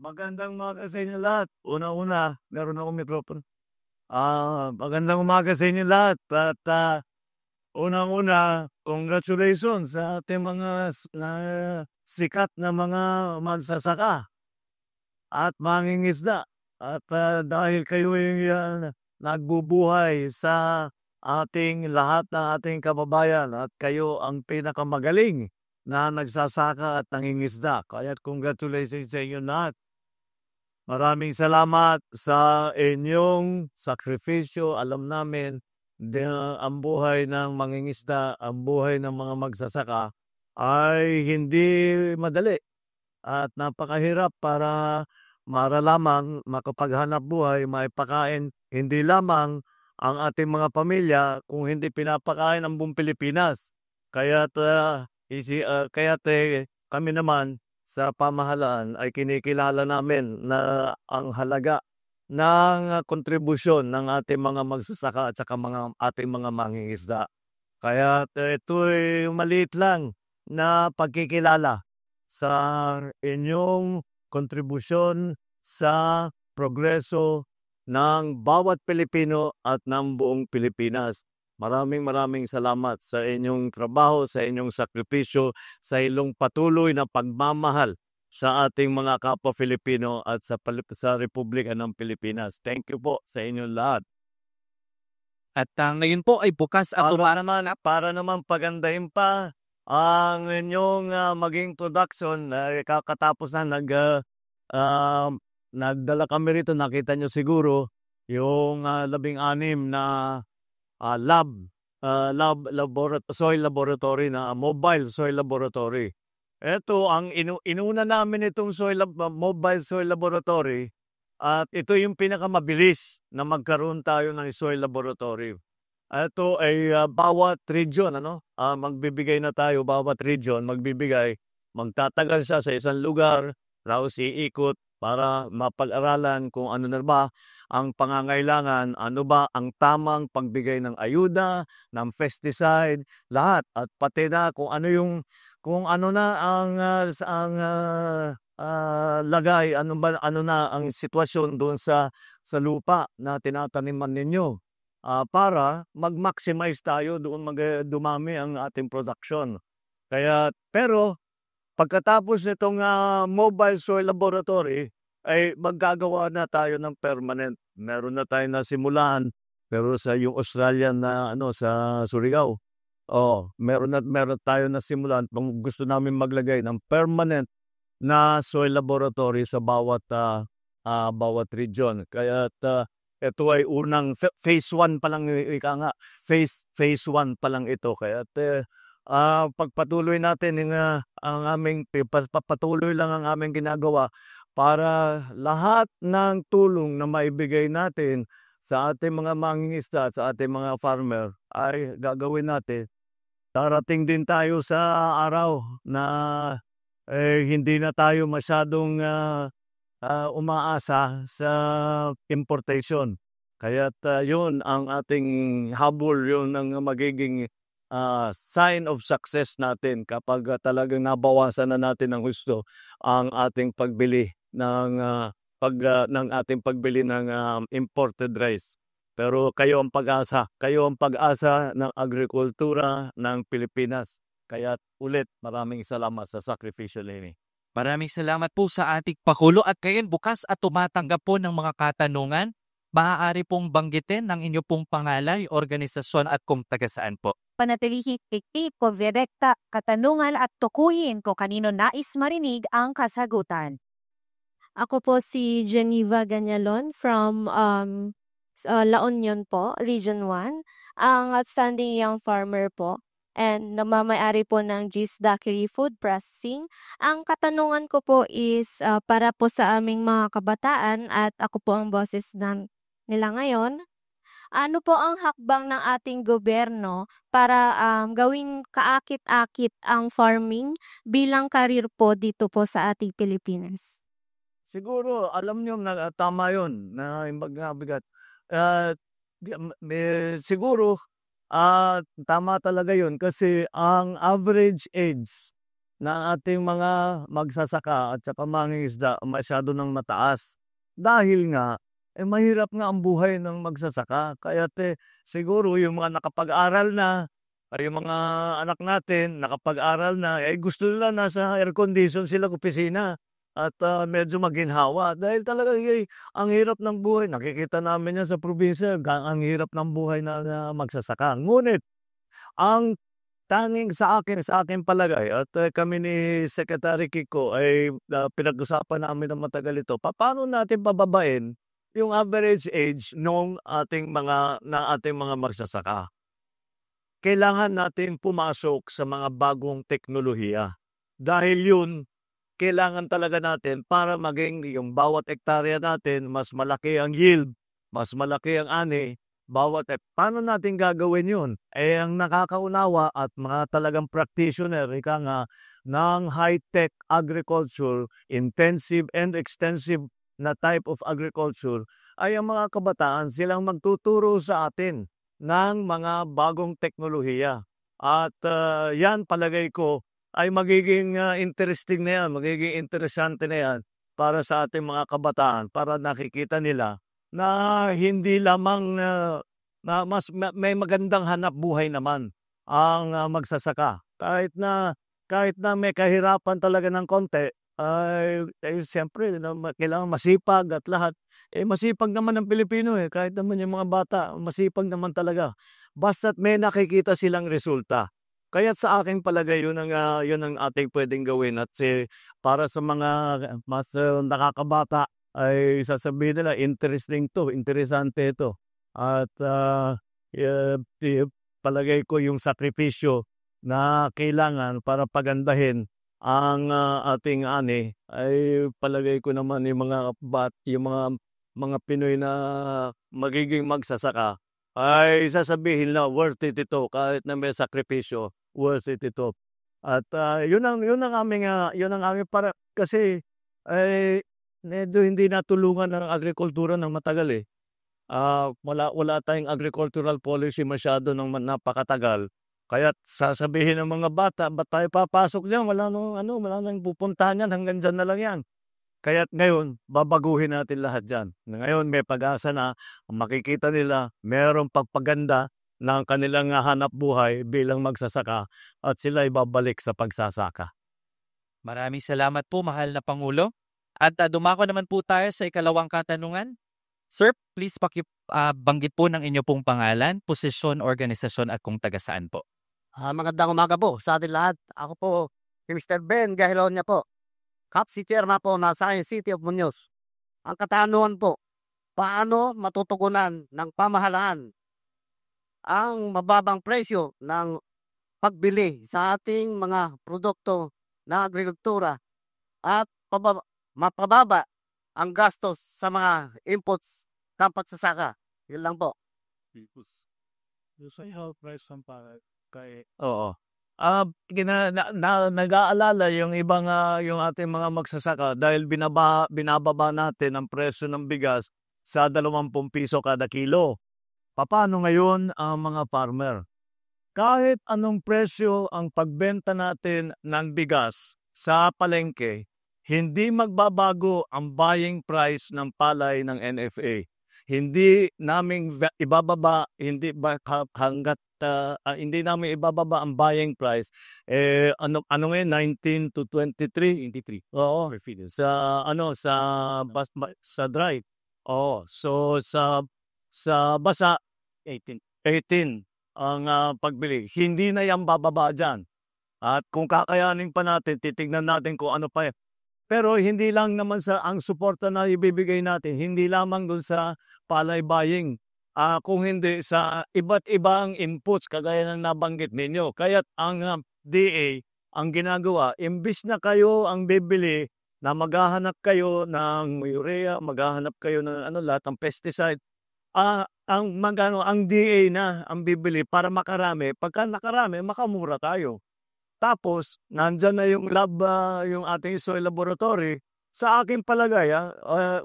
Magandang umaga sa inyo lahat. Una-una, meron akong mikropono. Magandang umaga sa inyo lahat at, unang-una, congratulations sa ating mga sikat na mga magsasaka at mangingisda. At, dahil kayo'y, nagbubuhay sa ating lahat ng ating kababayan at kayo ang pinakamagaling na nagsasaka at nangingisda. Kaya't congratulations sa inyo lahat. Maraming salamat sa inyong sakripisyo. Alam namin ang buhay ng mangingisda, ang buhay ng mga magsasaka ay hindi madali at napakahirap para lamang makapaghanap buhay, maipakain hindi lamang ang ating mga pamilya kung hindi pinapakain ang buong Pilipinas. Kaya't kami naman sa pamahalaan ay kinikilala namin na ang halaga ng kontribusyon ng ating mga magsasaka at saka ating mga mangingisda. Kaya't ito'y maliit lang na pagkikilala sa inyong kontribusyon sa progreso ng bawat Pilipino at ng buong Pilipinas. Maraming salamat sa inyong trabaho, sa inyong sakripisyo, sa inyong patuloy na pagmamahal sa ating mga kapwa Filipino at sa Republika ng Pilipinas. Thank you po sa inyong lahat. At ngayon po ay bukas at Para naman pagandahin pa ang inyong maging production, kakatapos na nagdala kami rito, nakita nyo siguro yung 16 na soil laboratory na mobile soil laboratory. Ito ang inuna namin itong mobile soil laboratory at ito yung pinakamabilis na magkaroon tayo ng soil laboratory. Ito ay bawat region, magbibigay na tayo, bawat region magbibigay, magtatagal siya sa isang lugar, tapos iikot para mapag-aralan kung ano na ba ang pangangailangan, ano ba ang tamang pagbigay ng ayuda, ng pesticide, lahat. At pati na kung ano na ang lagay, ano na ang sitwasyon doon sa lupa na tinataniman ninyo. Para mag-maximize tayo doon dumami ang ating production. Pero pagkatapos nitong mobile soil laboratory ay maggagawa na tayo ng permanent. Meron na tayong nasimulan pero sa yung Australian na sa Surigao. Meron tayo nasimulan kung gusto namin maglagay ng permanent na soil laboratory sa bawat region. Ito ay unang phase 1 pa lang, phase 1 pa lang ito. Pagpatuloy natin patuloy lang ang aming ginagawa para lahat ng tulong na maibigay natin sa ating mga mangingisda, sa ating mga farmer ay gagawin natin. Darating din tayo sa araw na hindi na tayo masyadong umaasa sa importation. Yun ang ating habol, yun ang magiging sign of success natin kapag talagang nabawasan na natin ng gusto ang ating pagbili ng imported rice. Pero kayo ang pag-asa ng agrikultura ng Pilipinas. Kaya ulit, maraming salamat sa sakripisyo ninyo. Maraming salamat po sa ating Pakulo at ngayon bukas at tumatanggap po ng mga katanungan. Maaari pong banggitin ng inyo pong pangalan, organisasyon at kung taga saan po. Panatilihin ko direkta katanungan at tukuyin ko kanino nais marinig ang kasagutan. Ako po si Geneva Ganyalon from La Union po, Region 1. Ang outstanding young farmer po and namamayari po ng G's Daiquiri Food Processing. Ang katanungan ko po is para po sa aming mga kabataan at ako po ang boses nila ngayon. Ano po ang hakbang ng ating gobyerno para gawing kaakit-akit ang farming bilang karir po dito po sa ating Pilipinas? Siguro, alam nyo na tama yun na magbigat. Siguro, tama talaga yun kasi ang average age na ating mga magsasaka at saka mangingisda masyado ng mataas. Dahil nga, mahirap nga ang buhay ng magsasaka. Kaya't siguro yung mga nakapag-aral na, ay yung mga anak natin nakapag-aral na, gusto nila nasa air condition sila opisina at medyo maginhawa. Dahil talaga ang hirap ng buhay. Nakikita namin yan sa probinsya, ang hirap ng buhay na magsasaka. Ngunit, ang tanging sa akin palagay at kami ni Secretary Kiko ay pinag-usapan namin ng matagal ito. Paano natin pababain yung average age ng ating mga magsasaka? Kailangan natin pumasok sa mga bagong teknolohiya. Dahil yun, kailangan talaga natin para maging yung bawat hektarya natin, mas malaki ang yield, mas malaki ang ani, paano natin gagawin yun? Ang nakakaunawa at mga talagang practitioner, ng high-tech agriculture, intensive and extensive na type of agriculture, ay ang mga kabataan silang magtuturo sa atin ng mga bagong teknolohiya. At yan palagay ko ay magiging interesting na yan, magiging interesante na yan para sa ating mga kabataan, para nakikita nila na hindi lamang na may magandang hanap buhay naman ang magsasaka. Kahit na may kahirapan talaga ng konti, siyempre kailangan masipag at lahat. Masipag naman ang Pilipino kahit naman yung mga bata, masipag naman talaga. Basta't may nakikita silang resulta. Kaya't sa akin palagay yun ang ating pwedeng gawin at para sa mga mas nakakabata ay sasabihin nila interesante ito. At palagay ko yung sakripisyo na kailangan para pagandahin ang ating ani ay palagay ko naman yung mga Pinoy na magiging magsasaka ay sasabihin na worth it ito kahit na may sakripisyo. Worth it ito. At yun ang aming para kasi medyo hindi natulungan ng agrikultura ng matagal wala tayong agricultural policy masyado ng napakatagal. Kaya't sasabihin ng mga bata, ba't tayo papasok diyan? Wala nang pupuntahan yan, hanggang diyan na lang yan. Kaya't ngayon, babaguhin natin lahat diyan. Ngayon may pag-asa na makikita nila mayroong pagpaganda ng kanilang hanap buhay bilang magsasaka at sila ay babalik sa pagsasaka. Maraming salamat po, mahal na Pangulo. At dumako naman po tayo sa ikalawang katanungan. Sir, please banggit po ng inyo pong pangalan, posisyon, organisasyon at kung taga saan po. Magandang umaga po sa atin lahat. Ako po, si Mr. Ben Gahilonia po. City Chairman po na Science City of Muñoz. Ang katanungan po, paano matutugunan ng pamahalaan ang mababang presyo ng pagbili sa ating mga produkto na agrikultura at mapababa ang gastos sa mga inputs ng pagsasaka. Yun lang po. Oo. Nag-aalala yung ibang yung ating mga magsasaka dahil binababa natin ang presyo ng bigas sa 20 piso kada kilo. Paano ngayon ang mga farmer? Kahit anong presyo ang pagbenta natin ng bigas sa palengke, hindi magbabago ang buying price ng palay ng NFA. Hindi namin ibababa, hanggat hindi namin ibababa ang buying price. Ano ngayon 19 to 23, 23. Oo. Sa dry. Oo. So sa basa 18 ang pagbili. Hindi na yan bababa diyan. At kung kakayanin pa natin, titignan natin kung ano pa. Pero hindi lang naman ang suporta na ibibigay natin, hindi lamang doon sa palay buying, kung hindi sa iba't ibang inputs kagaya ng nabanggit ninyo. Kaya't ang DA, ang ginagawa, imbis na kayo ang bibili na maghahanap kayo ng urea, maghahanap kayo ng lahat ng pesticide, ang DA na ang bibili para makarami. Pagka nakarami, makamura tayo. Tapos, nandyan na yung lab, yung ating soil laboratory, sa aking palagay,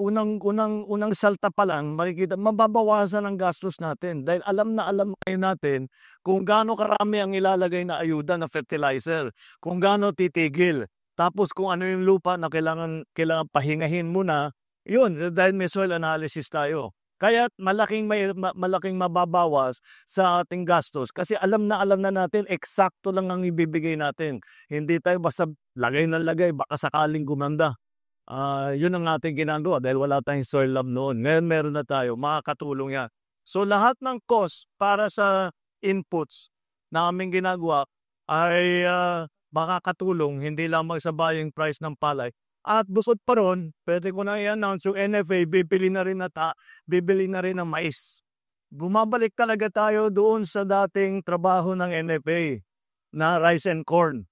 unang salta pa lang makikita mababawasan ang gastos natin dahil alam na alam ngayon natin kung gaano karami ang ilalagay na ayuda na fertilizer, kung gaano titigil. Tapos kung ano yung lupa na kailangan pahingahin muna, yun dahil may soil analysis tayo. Kaya malaking mababawas sa ating gastos kasi alam na natin eksakto lang ang ibibigay natin. Hindi tayo basta lagay ng lagay baka sakaling gumanda. Yun ang ating ginagawa dahil wala tayong soil lab noon. Ngayon meron na tayo, makakatulong yan. So lahat ng cost para sa inputs na aming ginagawa ay makakatulong hindi lamang sa buying price ng palay. At bukod pa ron, pwede ko na i-announce yung NFA, bibili na rin ng mais. Bumabalik talaga tayo doon sa dating trabaho ng NFA na rice and corn.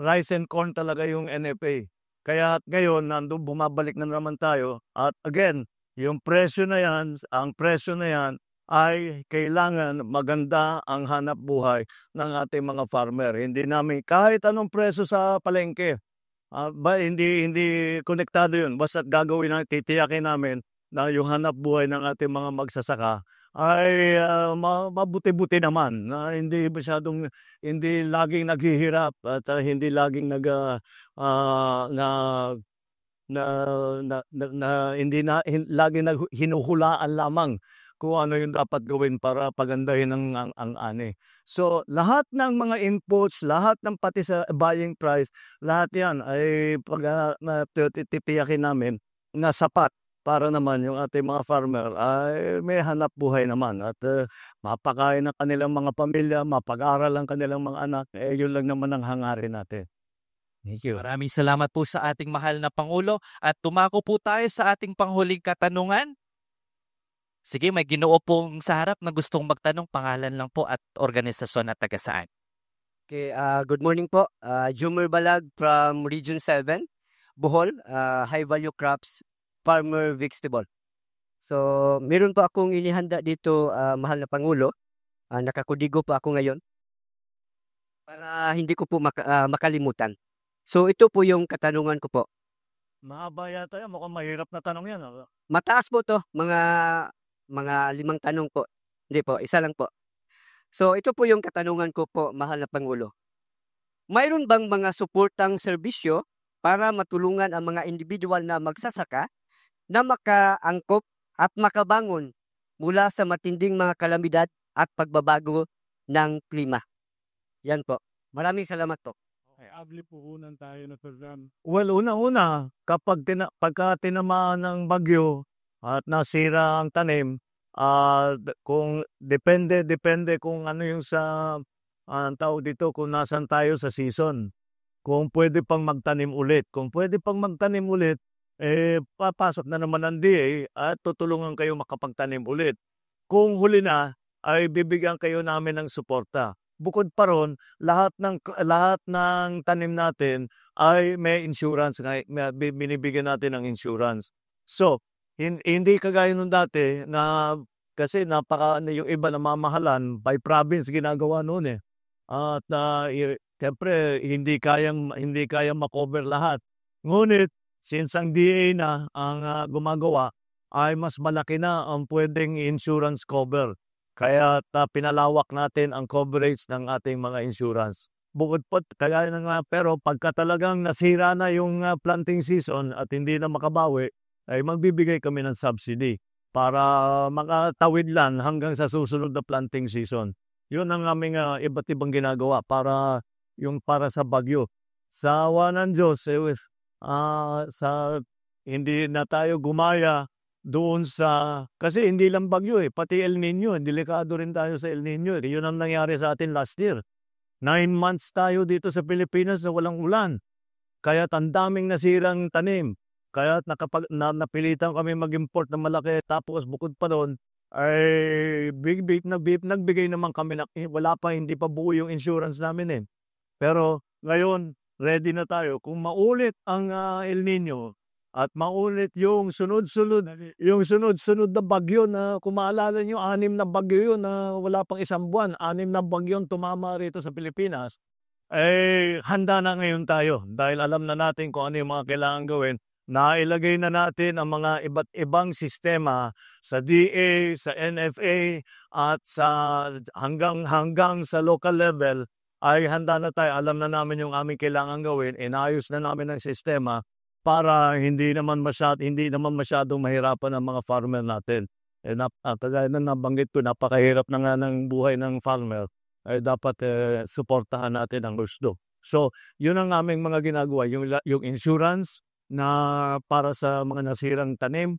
Rice and corn talaga yung NFA. Kaya ngayon, bumabalik na naman tayo. At again, ang presyo na yan ay kailangan maganda ang hanap buhay ng ating mga farmer. Hindi namin kahit anong presyo sa palengke. Hindi konektado yun. Basta titiyakin namin na yung hanap buhay ng ating mga magsasaka ay mabuti-buti naman. Hindi laging naghihirap at hindi laging laging hinuhulaan lamang kung ano yung dapat gawin para pagandahin ang ani. So, lahat ng mga inputs, lahat ng pati sa buying price, lahat yan ay titiyakin namin na sapat para naman yung ating mga farmer ay may hanap buhay naman at mapakain ng kanilang mga pamilya, mapag-aral ang kanilang mga anak, yun lang naman ang hangarin natin. Thank you. Maraming salamat po sa ating mahal na Pangulo at tumako po tayo sa ating panghuling katanungan. Sige, may Ginoo pong sa harap na gustong magtanong, pangalan lang po at organisasyon at taga saan. Okay, good morning po. Jumer Balag from Region 7, Bohol, High Value Crops, Farmer Vegetable. So, meron po akong inihanda dito, mahal na Pangulo. Nakakudigo po ako ngayon para hindi ko po makalimutan. So, ito po yung katanungan ko po. Mahaba yata yan, mukhang mahirap na tanong yan. Mataas po to, mga 5 tanong po. Hindi po, isa lang po. So, ito po yung katanungan ko po, mahal na Pangulo. Mayroon bang mga suportang serbisyo para matulungan ang mga individual na magsasaka na makaangkop at makabangon mula sa matinding mga kalamidad at pagbabago ng klima? Yan po. Maraming salamat po. Okay, abli puhunan tayo na program. Well, una-una, pagka tinamaan ng bagyo at nasira ang tanim, kung depende kung ano yung ang tawag dito, kung nasan tayo sa season. Kung pwede pang magtanim ulit. Kung pwede pang magtanim ulit, papasok na naman ang DA at tutulungan kayo makapagtanim ulit. Kung huli na, ay bibigyan kayo namin ng suporta. Bukod pa ron, lahat ng tanim natin ay may insurance, binibigyan natin ng insurance. So, hindi kagaya nung dati na kasi yung iba na mamahalan by province ginagawa noon eh. At siyempre hindi kayang makover lahat. Ngunit since ang DA na ang gumagawa ay mas malaki na ang pwedeng insurance cover. Kaya pinalawak natin ang coverage ng ating mga insurance. Bukod pa, pero pagka talagang nasira na yung planting season at hindi na makabawi, ay magbibigay kami ng subsidy para makatawid lang hanggang sa susunod na planting season. Yun ang aming iba't ibang ginagawa para sa bagyo. Sa awa ng Diyos, hindi na tayo gumaya doon kasi hindi lang bagyo pati El Nino, delikado rin tayo sa El Nino. Yun ang nangyari sa atin last year. 9 months tayo dito sa Pilipinas na walang ulan. Kaya ang daming nasirang tanim. Kaya napilitan kami mag-import ng malaki. Tapos bukod pa doon, ay nagbigay naman kami hindi pa buo yung insurance namin Pero ngayon, ready na tayo. Kung maulit ang El Nino at maulit yung sunod-sunod na bagyo na kung maalala nyo, 6 na bagyo yun na wala pang 1 buwan, 6 na bagyo tumama rito sa Pilipinas, handa na ngayon tayo dahil alam na natin kung ano yung mga kailangan gawin nailagay na natin ang mga iba't ibang sistema sa DA, sa NFA, at sa hanggang sa local level ay handa na tayo. Alam na namin yung aming kailangan gawin, inayos na namin ang sistema para hindi naman masyadong mahirapan ang mga farmer natin. Kagaya na nabanggit ko, napakahirap na nga ng buhay ng farmer, ay dapat suportahan natin ang gusto. So, yun ang aming mga ginagawa, yung insurance na para sa mga nasirang tanim,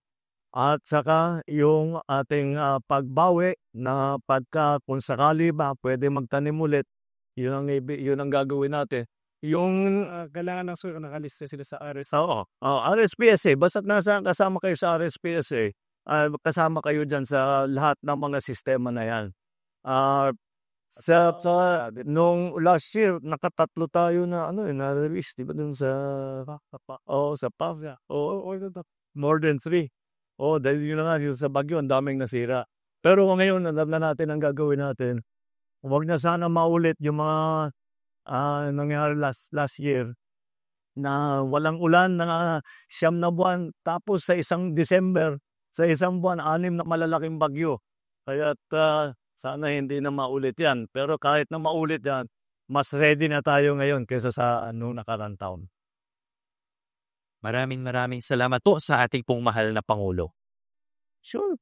at saka yung ating pagbawi na kung sakali ba pwede magtanim ulit, yun ang gagawin natin. Yung Kailangan ng suyo nakalista sila sa RS. RSPSA, basta't kasama kayo sa RSPSA, kasama kayo dyan sa lahat ng mga sistema na yan. Nung last year, nakatatlo tayo na na-release, di ba, dun sa PAF. More than 3. Dahil yun na nga, yung sa Bagyo, ang daming nasira. Pero ngayon, alam na natin ang gagawin natin. Huwag na sana maulit yung mga nangyari last year na walang ulan na 9 na buwan, tapos sa isang December, sa isang buwan, 6 na malalaking bagyo. Kaya't sana hindi na maulit yan. Pero kahit na maulit yan, mas ready na tayo ngayon kaysa sa nakarang taon. Maraming salamat po sa ating pong mahal na Pangulo. Sure.